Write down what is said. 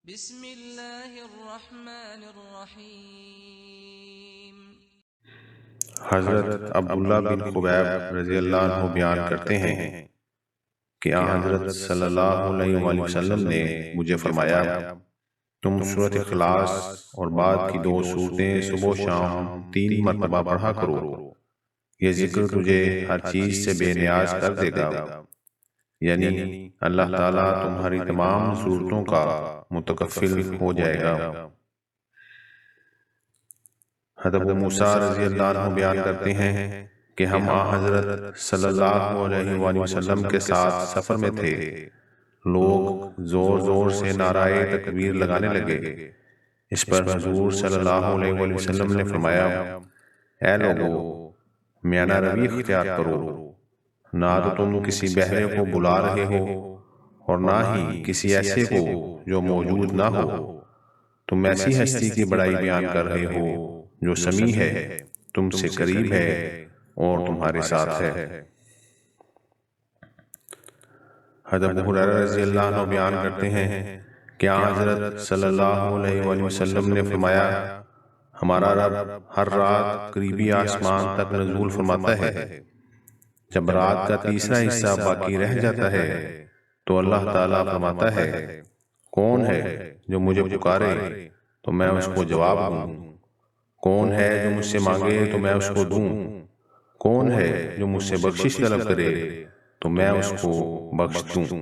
بسم اللہ الرحمن الرحیم۔ حضرت عبداللہ بن خبیب رضی اللہ عنہ بیان کرتے ہیں کہ آن حضرت صلی اللہ علیہ وآلہ وسلم نے مجھے فرمایا، تم سورۃ اخلاص اور بعد کی 2 سورتیں صبح و شام 3 مرتبہ پڑھا کرو، یہ ذکر تجھے ہر چیز سے بے نیاز کر دے گا، یعنی اللہ تعالیٰ تمہاری تمام ضرورتوں کا متکفل ہو جائے گا۔ حضرت ابو موسیٰ رضی اللہ عنہ بیان کرتے ہیں کہ ہم حضرت صلی اللہ علیہ وآلہ وسلم کے ساتھ سفر میں تھے، لوگ زور زور سے نعرۂ تکبیر لگانے لگے۔ اس پر حضور صلی اللہ علیہ وآلہ وسلم نے فرمایا، اے لوگو، میانہ روی اختیار کرو، نہ تو تم کسی بہرے کو بلا رہے ہو اور نہ ہی کسی ایسے کو جو موجود نہ ہو، تم ایسی ہستی کی بڑائی بیان کر رہے ہو جو سمیع ہے، تم سے قریب ہے اور تمہارے ساتھ ہے۔ حضرت ابو ہریرہ رضی اللہ عنہ بیان کرتے ہیں کہ حضرت صلی اللہ علیہ وآلہ وسلم نے فرمایا، ہمارا رب ہر رات قریبی آسمان تک نزول فرماتا ہے، جب رات کا تیسرا حصہ باقی رہ جاتا ہے تو اللہ تعالیٰ فرماتا ہے، کون ہے جو مجھے پکارے تو میں اس کو جواب دوں، کون ہے جو مجھ سے مانگے تو میں اس کو دوں، کون ہے جو مجھ سے بخشش طلب کرے تو میں اس کو بخش دوں۔